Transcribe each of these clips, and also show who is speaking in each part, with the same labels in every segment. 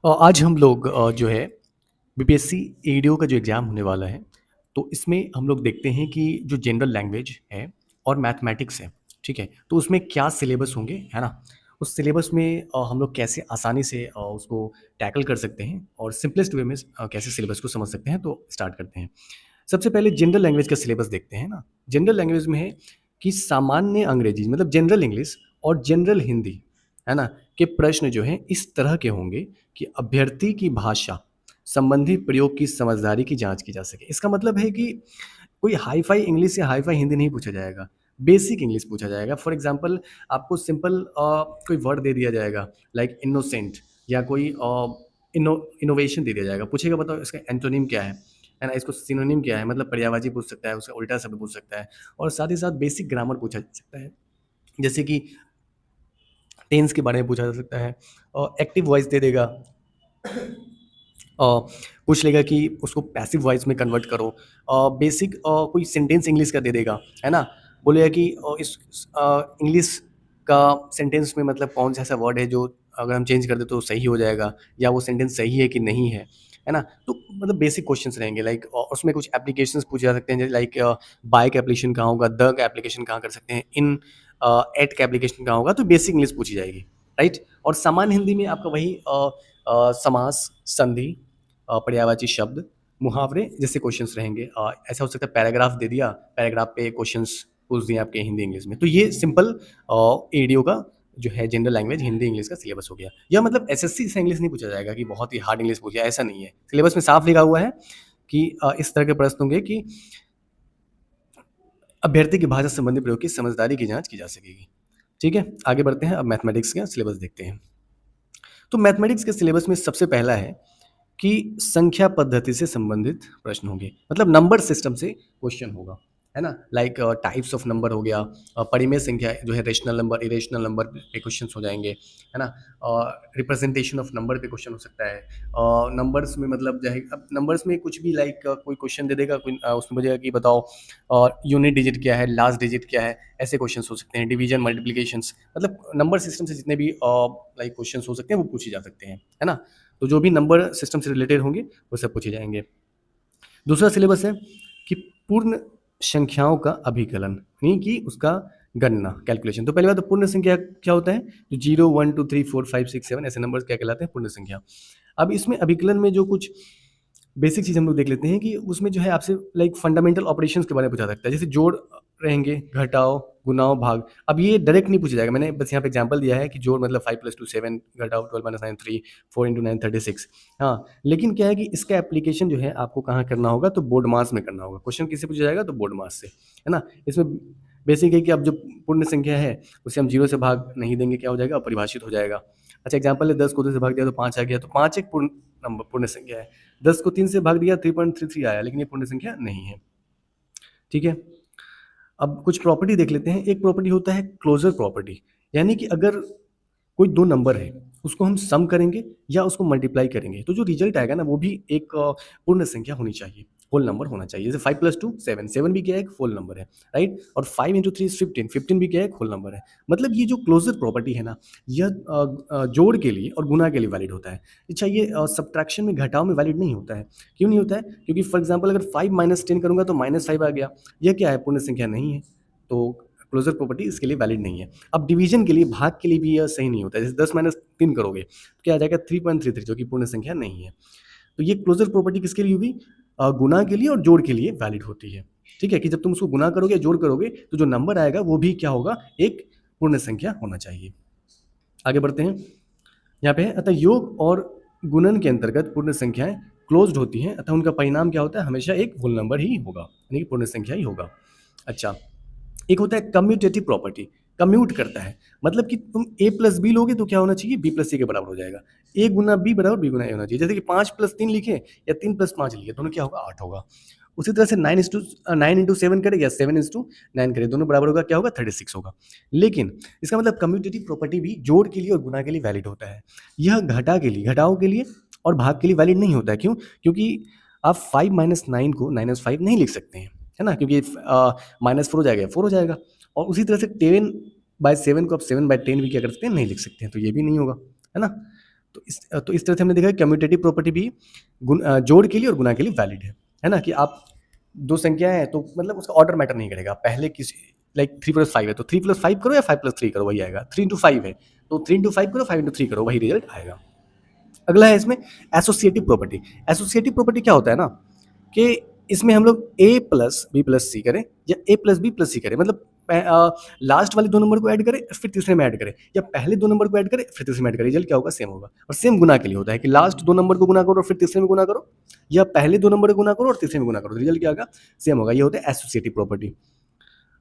Speaker 1: आज हम लोग जो है बीपीएससी एडीओ का जो एग्ज़ाम होने वाला है, तो इसमें हम लोग देखते हैं कि जो जनरल लैंग्वेज है और मैथमेटिक्स है, ठीक है? तो उसमें क्या सिलेबस होंगे, है ना? उस सिलेबस में हम लोग कैसे आसानी से उसको टैकल कर सकते हैं और सिंपलेस्ट वे में कैसे सिलेबस को समझ सकते हैं, तो स्टार्ट करते हैं। सबसे पहले जनरल लैंग्वेज का सिलेबस देखते हैं ना। जनरल लैंग्वेज में है कि सामान्य अंग्रेजी मतलब जनरल इंग्लिश और जनरल हिंदी, है ना, के प्रश्न जो हैं इस तरह के होंगे कि अभ्यर्थी की भाषा संबंधी प्रयोग की समझदारी की जांच की जा सके। इसका मतलब है कि कोई हाई-फाई इंग्लिश या हाई-फाई हिंदी नहीं पूछा जाएगा, बेसिक इंग्लिश पूछा जाएगा। फॉर एग्ज़ाम्पल आपको सिंपल कोई वर्ड दे दिया जाएगा लाइक इनोसेंट या कोई इनोवेशन दे दिया जाएगा। पूछेगा बताओ इसका एंटोनिम क्या है ना? इसको सिनोनिम क्या है? मतलब पर्यायवाची पूछ सकता है, उसका उल्टा शब्द पूछ सकता है और साथ ही साथ बेसिक ग्रामर पूछा जा सकता है। जैसे कि टेंस के बारे में पूछा जा सकता है और एक्टिव वॉइस दे देगा। पूछ लेगा कि उसको पैसिव वॉइस में कन्वर्ट करो। बेसिक कोई सेंटेंस इंग्लिश का दे देगा, है ना? बोलेगा कि इस इंग्लिश का सेंटेंस में मतलब कौन सा ऐसा वर्ड है जो अगर हम चेंज कर दें तो सही हो जाएगा या वो सेंटेंस सही है कि नहीं है ना? तो मतलब बेसिक क्वेश्चंस रहेंगे लाइक उसमें कुछ एप्लीकेशंस पूछे जा सकते हैं जैसे लाइक बाय का एप्लीकेशन कहाँ होगा, द का एप्लीकेशन कहाँ कर सकते हैं, इन एट का एप्लीकेशन कहाँ होगा, तो बेसिक इंग्लिश पूछी जाएगी, राइट? और सामान्य हिंदी में आपका वही समास, संधि, पर्यायवाची शब्द, मुहावरे जैसे क्वेश्चंस रहेंगे। ऐसा हो सकता है पैराग्राफ दे दिया, पैराग्राफ पे क्वेश्चंस पूछ दिए आपके हिंदी इंग्लिश में। तो ये सिंपल एडीओ का जो है जनरल लैंग्वेज हिंदी इंग्लिश का सिलेबस हो गया। या मतलब एसएससी से इंग्लिश नहीं पूछा जाएगा कि बहुत ही हार्ड इंग्लिश पूछा, ऐसा नहीं है। सिलेबस में साफ लिखा हुआ है कि इस तरह के प्रश्न होंगे कि अभ्यर्थी की भाषा संबंधी प्रयोग की समझदारी की जाँच की जा सकेगी। ठीक है? आगे बढ़ते हैं, अब मैथमेटिक्स का सिलेबस देखते हैं। तो मैथमेटिक्स के सिलेबस में सबसे पहला है कि संख्या पद्धति से संबंधित प्रश्न होंगे, मतलब नंबर सिस्टम से क्वेश्चन होगा, है ना? लाइक टाइप्स ऑफ नंबर हो गया, परिमेय संख्या जो है रेशनल नंबर, इरेशनल नंबर पे क्वेश्चंस हो जाएंगे, है ना? रिप्रेजेंटेशन ऑफ नंबर पे क्वेश्चन हो सकता है। नंबर्स में मतलब जो है अब नंबर्स में कुछ भी लाइक कोई क्वेश्चन दे देगा, कोई उसमें बोलेगा कि बताओ यूनिट डिजिट क्या है, लास्ट डिजिट क्या है, ऐसे क्वेश्चंस हो सकते हैं। डिवीजन, मल्टीप्लिकेशंस, मतलब नंबर सिस्टम से जितने भी लाइक क्वेश्चंस हो सकते हैं वो पूछे जा सकते हैं, है ना? तो जो भी नंबर सिस्टम से रिलेटेड होंगे वो सब पूछे जाएंगे। दूसरा सिलेबस है कि पूर्ण संख्याओं का अभिकलन, यानी कि उसका गणना, कैलकुलेशन। तो पहली बात तो पूर्ण संख्या क्या होता है? जो 0, 1, 2, 3, 4, 5, 6, 7 ऐसे नंबर्स क्या कहलाते हैं? पूर्ण संख्या। अब इसमें अभिकलन में जो कुछ बेसिक चीज़ हम लोग देख लेते हैं कि उसमें जो है आपसे लाइक फंडामेंटल ऑपरेशंस के बारे में पूछा सकता है। जैसे जोड़ रहेंगे, घटाओ, गुणाओ, भाग। अब ये डायरेक्ट नहीं पूछा जाएगा, मैंने बस यहाँ पे एग्जांपल दिया है कि जोड़ मतलब 5 + 2 7, घटाओ 12 - 9 3, 4 × 9 36। हाँ, लेकिन क्या है कि इसका एप्लीकेशन जो है आपको कहाँ करना होगा? तो बोर्ड मास में करना होगा। क्वेश्चन किससे पूछा जाएगा? तो बोर्ड मास से, है ना? इसमें बेसिक है कि अब जो पूर्ण संख्या है उसे हम 0 से भाग नहीं देंगे, क्या हो जाएगा? अपरिभाषित हो जाएगा। अच्छा एग्जांपल है 10 को 2 से भाग दिया तो 5 आ गया, तो 5 एक पूर्ण संख्या है। 10 को 3 से भाग दिया 3.33 आया, लेकिन ये पूर्ण संख्या नहीं है। ठीक है? अब कुछ प्रॉपर्टी देख लेते हैं। एक प्रॉपर्टी होता है क्लोजर प्रॉपर्टी, यानी कि अगर कोई 2 नंबर है, उसको हम सम करेंगे या उसको मल्टीप्लाई करेंगे, तो जो रिजल्ट आएगा ना वो भी एक पूर्ण संख्या होनी चाहिए, होल नंबर होना चाहिए। जैसे 5 + 2 7, 7 भी क्या है? एक होल नंबर है, राइट? और 5 × 3 = 15, 15 भी क्या है? एक होल नंबर है। मतलब ये जो क्लोजर प्रॉपर्टी है ना, यह जोड़ के लिए और गुणा के लिए वैलिड होता है। अच्छा ये सब्ट्रैक्शन में, घटाव में वैलिड नहीं होता है। क्यों नहीं होता है? क्योंकि फॉर एग्जांपल अगर 5 - 10 करूँगा तो -5 आ गया। यह क्या है? पूर्ण संख्या नहीं है। तो क्लोजर प्रॉपर्टी इसके लिए वैलिड नहीं है। अब डिवीजन के लिए, भाग के लिए भी यह सही नहीं होता है। जैसे 10 - 3 करोगे तो क्या आ जाएगा? 3.33, जो कि पूर्ण संख्या नहीं है। तो ये क्लोजर प्रॉपर्टी किसके लिए हुई? गुणा के लिए और जोड़ के लिए वैलिड होती है। ठीक है? कि जब तुम उसको गुणा करोगे, जोड़ करोगे, तो जो नंबर आएगा वो भी क्या होगा? एक पूर्ण संख्या होना चाहिए। आगे बढ़ते हैं। यहाँ पे है अतः योग और गुणन के अंतर्गत पूर्ण संख्याएं क्लोज्ड होती हैं, अतः उनका परिणाम क्या होता है? हमेशा एक होल नंबर ही होगा, यानी कि पूर्ण संख्या ही होगा। अच्छा, एक होता है कम्यूटेटिव प्रॉपर्टी, कम्यूट करता है, मतलब कि तुम a + b लोगे तो क्या होना चाहिए? b + c के बराबर हो जाएगा। a × b = b × a होना चाहिए। जैसे कि 5 + 3 लिखे या 3 + 5 लिखे, दोनों क्या होगा? 8 होगा। उसी तरह से 9 × 7 करें या 7 × 9 करें, दोनों बराबर होगा, क्या होगा? 36 होगा। लेकिन इसका मतलब कम्यूटेटिव प्रॉपर्टी भी जोड़ के लिए और गुणा के लिए वैलिड होता है। यह घटा के लिए, घटाओ के लिए और भाग के लिए वैलिड नहीं होता है। क्यों? क्योंकि आप 5 - 9 को -5 नहीं लिख सकते हैं, है ना? क्योंकि -4 हो जाएगा, 4 हो जाएगा। और उसी तरह से 10/7 को आप 7/10 भी क्या कर सकते हैं? नहीं लिख सकते हैं, तो ये भी नहीं होगा, है ना? तो इस तरह से हमने देखा कम्यूटेटिव प्रॉपर्टी भी जोड़ के लिए और गुना के लिए वैलिड है ना, कि आप दो संख्याएं हैं तो मतलब उसका ऑर्डर मैटर नहीं करेगा, पहले किसी लाइक 3+5 है तो 3+5 करो या 5+3 करो वही आएगा, 3 into 5 है तो 3 into 5 करो 5 into 3 करो वही रिजल्ट आएगा। अगला है इसमें एसोसिएटिव प्रॉपर्टी। एसोसिएटिव प्रॉपर्टी क्या होता है ना कि इसमें हम लोग a प्लस बी प्लस सी करें या a प्लस बी प्लस सी करें, मतलब लास्ट वाले दो नंबर को ऐड करें फिर तीसरे में ऐड करें, या पहले दो नंबर को ऐड करें फिर तीसरे में ऐड करें, रिजल्ट क्या होगा सेम होगा। और सेम गुना के लिए होता है कि लास्ट दो नंबर को गुना करो और फिर तीसरे में गुना करो, या पहले दो नंबर को गुना करो और तीसरे में गुना करो, रिजल्ट क्या होगा सेम होगा। ये होता है एसोसिएटिव प्रॉपर्टी।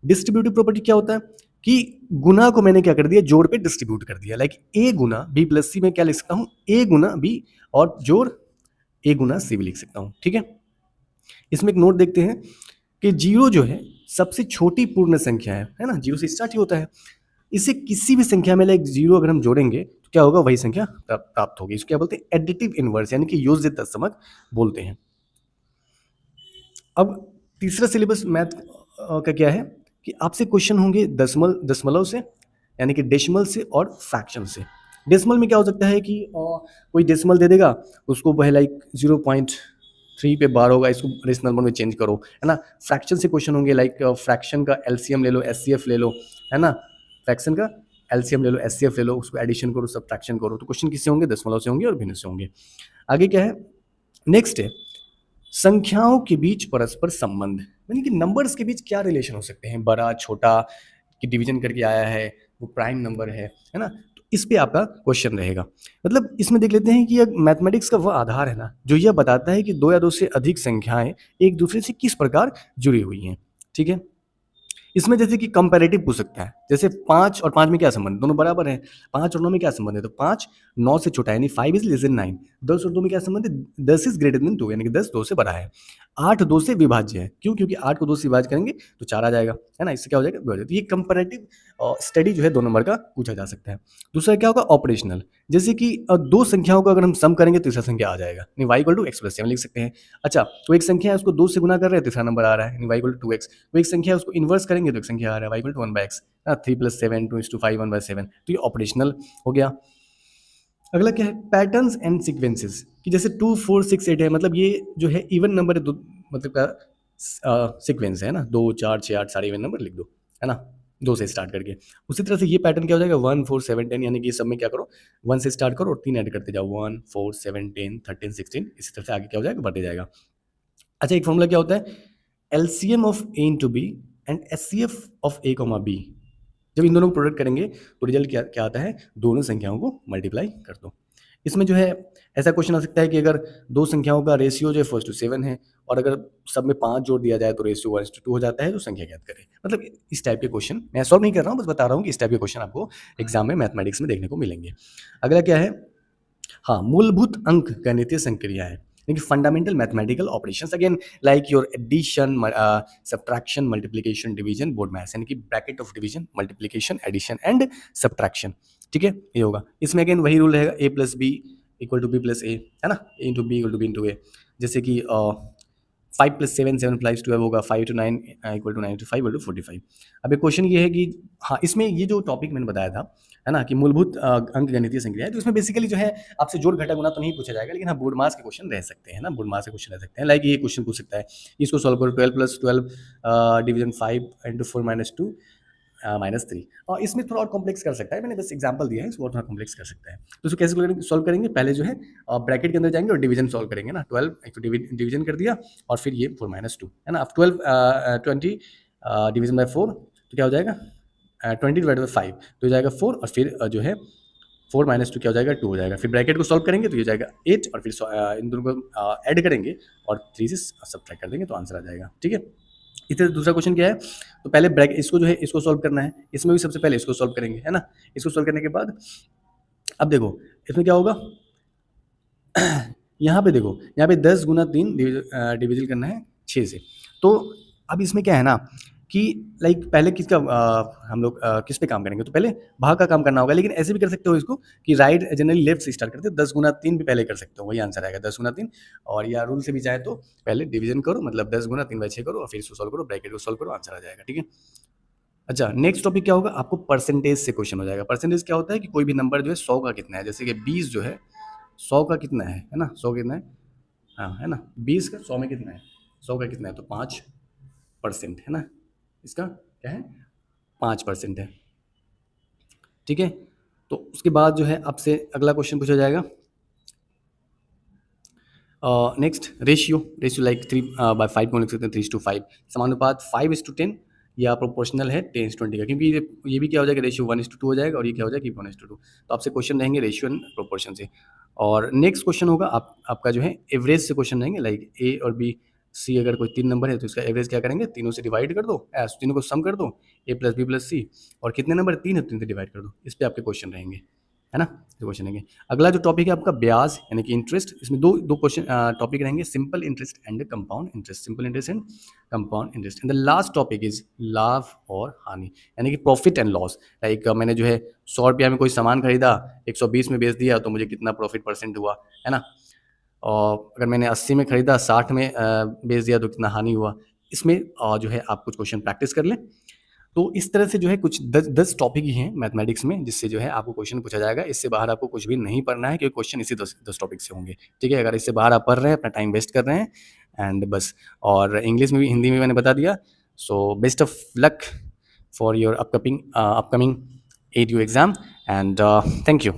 Speaker 1: डिस्ट्रीब्यूटिव प्रॉपर्टी क्या होता है कि गुना को मैंने क्या कर दिया जोड़ पे डिस्ट्रीब्यूट कर दिया, लाइक a गुना बी प्लस सी में क्या लिख सकता हूँ a गुना बी और जोड़ a गुना सी भी लिख सकता हूँ, ठीक है। इसमें एक नोट देखते हैं कि जीरो जो है सबसे छोटी पूर्ण संख्या है ना, जीरो से स्टार्ट ही होता है। इसे किसी भी संख्या में लाइक जीरो अगर हम जोड़ेंगे तो क्या होगा वही संख्या प्राप्त होगी। इसको क्या बोलते हैं एडिटिव इनवर्स, यानी कि योज्य तत्समक बोलते हैं। अब तीसरा सिलेबस मैथ का क्या है कि आपसे क्वेश्चन होंगे दशमलव से, यानी कि डेसिमल से और फ्रैक्शन से। डेसिमल में क्या हो सकता है कि कोई डेसिमल दे देगा उसको वह लाइक 0.3 पे बार होगा, इसको रेशनल नंबर में चेंज करो, है ना। फ्रैक्शन से क्वेश्चन होंगे लाइक फ्रैक्शन का एलसीएम ले लो, एचसीएफ ले लो, है ना। फ्रैक्शन का एलसीएम ले लो, एचसीएफ ले लो, उसको एडिशन करो, सब्ट्रैक्शन करो। तो क्वेश्चन किससे होंगे दशमलव से होंगे और भिन्न से होंगे। आगे क्या है नेक्स्ट है संख्याओं के बीच परस्पर संबंध, यानी कि नंबर्स के बीच क्या रिलेशन हो सकते हैं, बड़ा छोटा कि डिवीजन करके आया है वो प्राइम नंबर है ना। तो इस पे आपका क्वेश्चन रहेगा। मतलब इसमें देख लेते हैं कि यह मैथमेटिक्स का वह आधार है ना जो यह बताता है कि दो या दो से अधिक संख्याएं एक दूसरे से किस प्रकार जुड़ी हुई हैं, ठीक है। इसमें जैसे कि कंपैरेटिव पूछ सकता है, जैसे 5 और 5 में क्या संबंध, दोनों बराबर हैं। 5 और 9 में क्या संबंध है, तो 5 9 से छोटा है, यानी 5 इज लेस देन 9। 10 और 2 में क्या संबंध है, 10 इज ग्रेटर देन 2, यानी कि 10 2 से बड़ा है। 8 2 से विभाज्य है, क्यों, क्योंकि 8 को 2 से विभाज्य करेंगे तो 4 आ जाएगा, है ना। इससे क्या हो जाएगा विभाज्य। तो ये कंपैरेटिव स्टडी जो है 2 नंबर का पूछा जा सकता है। दूसरा क्या होगा ऑपरेशनल, जैसे कि दो संख्याओं को अगर हम सम करेंगे तो तीसरा संख्या आ जाएगा, यानी y = x+7 लिख सकते हैं। अच्छा तो एक संख्या है उसको 2 से गुना कर रहे हैं तीसरा नंबर आ रहा है, यानी y = 2x। वो एक संख्या है उसको इन्वर्स करेंगे तो एक संख्या आ रहा है y = 1/x, 3 + 7 2:5 1/7। तो ये ऑपरेशनल हो गया। अगला क्या है पैटर्न्स एंड सीक्वेंसेस, कि जैसे 2 4 6 8 है, मतलब ये जो है इवन नंबर है, मतलब का सीक्वेंस है ना, 2 4 6 8 सारे इवन नंबर लिख दो, है ना, 2 से स्टार्ट करके। उसी तरह से ये पैटर्न क्या हो जाएगा 1 4 7 10, यानी कि सब में क्या करो 1 से स्टार्ट करो और 3 ऐड करते जाओ, 1 4 7 10 13 16, इसी तरह से आगे क्या हो जाएगा बढ़ते जाएगा। अच्छा एक फॉर्मूला क्या होता है LCM of a into B and HCF of a, b। जब इन दोनों को प्रोडक्ट करेंगे तो रिजल्ट क्या क्या आता है, दोनों संख्याओं को मल्टीप्लाई कर दो। इसमें जो है ऐसा क्वेश्चन आ सकता है कि अगर दो संख्याओं का रेशियो जो है 1:7 है और अगर सब में 5 जोड़ दिया जाए तो रेशियो 1:2 हो जाता है, तो संख्या ज्ञात करें। मतलब इस टाइप के क्वेश्चन मैं सॉल्व नहीं कर रहा हूँ, बस बता रहा हूँ कि इस टाइप के क्वेश्चन आपको एग्जाम में मैथमेटिक्स में देखने को मिलेंगे। अगला क्या है हाँ मूलभूत अंक गणितीय संक्रिया है, यानी fundamental mathematical operations, again like your addition subtraction multiplication division BODMAS, यानी कि bracket of division multiplication addition and subtraction, ठीक है ये होगा। इसमें अगेन वही रूल रहेगा a + b = b + a, है ना, a × b = b × a। जैसे कि 5 + 7 7 + 12 होगा, 5 × 9 = 9 × 5 = 45। अब एक क्वेश्चन ये है कि हाँ इसमें ये जो टॉपिक मैंने बताया था है ना कि मूलभूत अंक गणितीय संक्रिया है, तो इसमें बेसिकली जो है आपसे जोड़ घटा गुना तो नहीं पूछा जाएगा, लेकिन हाँ बोर्ड मार्क्स के क्वेश्चन रह सकते हैं ना, बोर्ड मार्क्स के क्वेश्चन रह सकते हैं। लाइक ये क्वेश्चन पूछ सकता है इसको सॉल्व करो 12 + 12 डिवीजन 5 × 4 - 2 -3, और इसमें थोड़ा और कॉम्प्लेक्स कर सकता है, मैंने बस एग्जांपल दिया है, इसको और थोड़ा कॉम्प्लेक्स कर सकता है। तो इसको कैसे सॉल्व करेंगे, पहले जो है ब्रैकेट के अंदर जाएंगे और डिवीजन सॉल्व करेंगे ना, 12 एक तो डिवीजन कर दिया और फिर ये 4 - 2 है ना। अब 20 डिवीजन बाय 4 तो क्या हो जाएगा 20/5 तो हो जाएगा 4, और फिर जो है 4 - 2 क्या हो जाएगा 2 हो जाएगा। फिर ब्रैकेट को सॉल्व करेंगे तो ये जाएगा 8, और फिर इन दोनों को ऐड करेंगे और 3 से सब्ट्रैक्ट कर देंगे तो आंसर आ जाएगा, ठीक है। इसी तरह दूसरा क्वेश्चन क्या है, तो पहले ब्रैकेट इसको जो है इसको सॉल्व करना है, इसमें भी सबसे पहले इसको सॉल्व करेंगे, है ना। इसको सॉल्व करने के बाद अब देखो इसमें क्या होगा यहाँ पे देखो, यहाँ पे 10 × 3 डिविजन करना है 6 से। तो अब इसमें क्या है ना कि लाइक पहले किसका हम लोग किस पे काम करेंगे, तो पहले भाग का काम करना होगा, लेकिन ऐसे भी कर सकते हो इसको कि राइट जनरली लेफ्ट से स्टार्ट करते हो, 10 × 3 भी पहले कर सकते हो, वही आंसर आएगा 10 × 3। और या रूल से भी चाहे तो पहले डिवीजन करो, मतलब 10 × 3/6 करो और फिर इसको सॉल्व करो, ब्रैकेट को सॉल्व करो, आंसर आ जाएगा, ठीक है। अच्छा नेक्स्ट टॉपिक क्या होगा, आपको परसेंटेज से क्वेश्चन हो जाएगा। परसेंटेज क्या होता है कि कोई भी नंबर जो है 100 का कितना है, जैसे कि 20 जो है 100 का कितना है ना, 100 कितना है, हाँ है ना, 20 का 100 में कितना है, 100 का कितना है, तो 5% है ना, इसका क्या है, 5% है। ठीक है, तो उसके बाद जो है आपसे अगला क्वेश्चन पूछा जाएगा। नेक्स्ट रेशियो लाइक 3/5 को लिख सकते हैं, 3:5, समानुपात 5:10 या प्रोपोर्शनल है 10:20 का, क्योंकि ये भी क्या हो जाएगा, रेशियो 1:2 हो जाएगा, और ये क्या हो जाएगा कि 1:2। तो आपसे क्वेश्चन रहेंगे रेशियो एंड प्रोपोर्शन से। और नेक्स्ट क्वेश्चन होगा आपका जो है एवरेज से क्वेश्चन रहेंगे, लाइक ए और बी सी अगर कोई 3 नंबर है तो इसका एवरेज क्या करेंगे, तीनों से डिवाइड कर दो, तीनों को सम कर दो, ए प्लस बी प्लस सी, और कितने नंबर 3 है, 3 से डिवाइड कर दो। इस पे आपके क्वेश्चन रहेंगे, है ना, ये क्वेश्चन रहेंगे। अगला जो टॉपिक है आपका ब्याज यानी कि इंटरेस्ट, इसमें दो दो क्वेश्चन टॉपिक रहेंगे, simple interest and compound interest, simple interest and compound interest. And the last topic is लाभ और हानि, यानी कि प्रॉफिट एंड लॉस। लाइक मैंने जो है 100 रुपया में कोई सामान खरीदा, 120 में बेच दिया, तो मुझे कितना प्रॉफिट परसेंट हुआ, है ना, और अगर मैंने 80 में खरीदा, 60 में बेच दिया, तो कितना हानि हुआ। इसमें जो है आप कुछ क्वेश्चन प्रैक्टिस कर लें। तो इस तरह से जो है कुछ 10 टॉपिक ही हैं मैथमेटिक्स में, जिससे जो है आपको क्वेश्चन पूछा जाएगा। इससे बाहर आपको कुछ भी नहीं पढ़ना है, क्योंकि क्वेश्चन इसी 10 टॉपिक से होंगे। ठीक है, अगर इससे बाहर आप पढ़ रहे हैं, अपना टाइम वेस्ट कर रहे हैं, एंड बस। और इंग्लिश में भी, हिंदी में मैंने बता दिया। So best of luck for your upcoming ADU exam, and thank you.